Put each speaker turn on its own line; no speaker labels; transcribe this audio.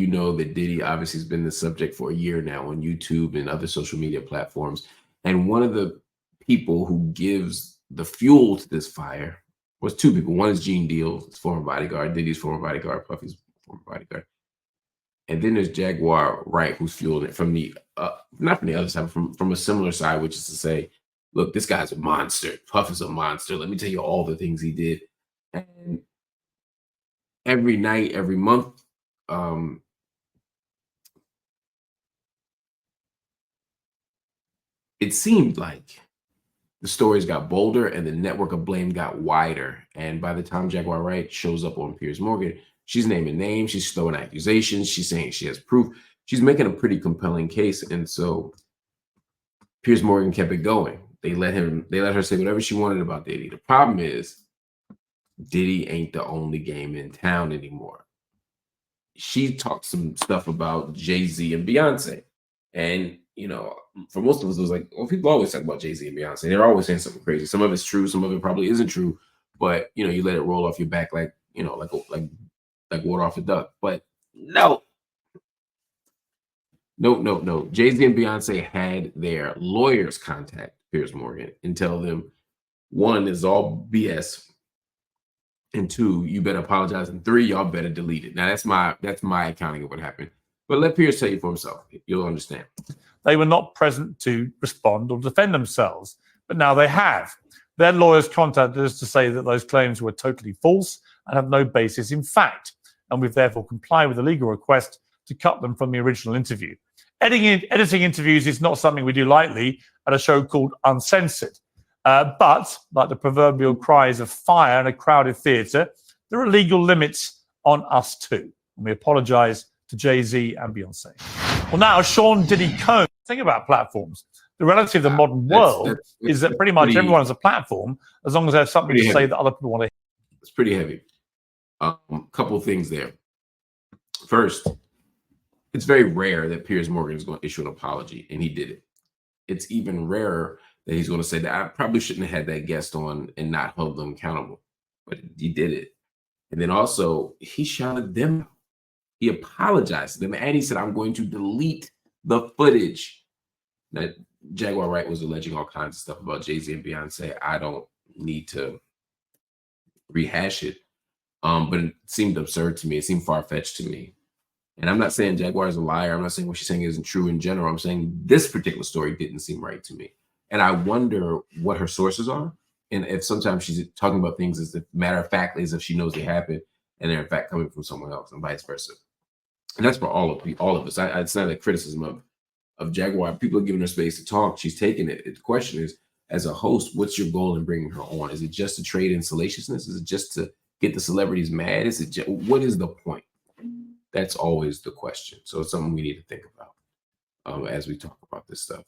You know that Diddy obviously has been the subject for a year now on YouTube and other social media platforms. And one of the people who gives the fuel to this fire was two people. One is Gene Deal, his former bodyguard, Diddy's former bodyguard, Puffy's former bodyguard. And then there's Jaguar Wright, who's fueling it from the, not from the other side, but from a similar side, which is to say, look, this guy's a monster. Puff is a monster. Let me tell you all the things he did. And every night, every month, it seemed like the stories got bolder and the network of blame got wider. And by the time Jaguar Wright shows up on Piers Morgan, she's naming names, she's throwing accusations, she's saying she has proof. She's making a pretty compelling case. And so Piers Morgan kept it going. They let her say whatever she wanted about Diddy. The problem is Diddy ain't the only game in town anymore. She talked some stuff about Jay-Z and Beyonce. And, you know, for most of us, it was like, well, people always talk about Jay-Z and Beyonce. They're always saying something crazy. Some of it's true, some of it probably isn't true. But, you know, you let it roll off your back like, you know, like water off a duck. But no. Jay-Z and Beyonce had their lawyers contact Piers Morgan and tell them, one, is all BS. And two, you better apologize. And three, y'all better delete it. Now that's my accounting of what happened. But let Piers tell you for himself. You'll understand.
They were not present to respond or defend themselves, but now they have. Their lawyers contacted us to say that those claims were totally false and have no basis in fact, and we've therefore complied with the legal request to cut them from the original interview. Editing interviews is not something we do lightly at a show called Uncensored. But like the proverbial cries of fire in a crowded theatre, there are legal limits on us too. And we apologise to Jay-Z and Beyonce. Well, now, Sean Diddy Combs. Think about platforms. The reality of the modern world is that pretty much everyone has a platform as long as they have something to say that other people want to hear.
It's pretty heavy. Couple of things there. First, it's very rare that Piers Morgan is going to issue an apology, and he did it. It's even rarer that he's going to say that I probably shouldn't have had that guest on and not hold them accountable. But he did it. And then also, he shouted them out. He apologized to them, and he said, I'm going to delete the footage. Now, Jaguar Wright was alleging all kinds of stuff about Jay-Z and Beyonce. I don't need to rehash it. But it seemed absurd to me. It seemed far-fetched to me. And I'm not saying Jaguar is a liar. I'm not saying what she's saying isn't true in general. I'm saying this particular story didn't seem right to me. And I wonder what her sources are. And if sometimes she's talking about things as a matter of fact, as if she knows they happened, and they're in fact coming from someone else, and vice versa. And that's for all of us. It's not a criticism of Jaguar. People are giving her space to talk. She's taking it. The question is, as a host, what's your goal in bringing her on? Is it just to trade in salaciousness? Is it just to get the celebrities mad? What is the point? That's always the question. So it's something we need to think about as we talk about this stuff.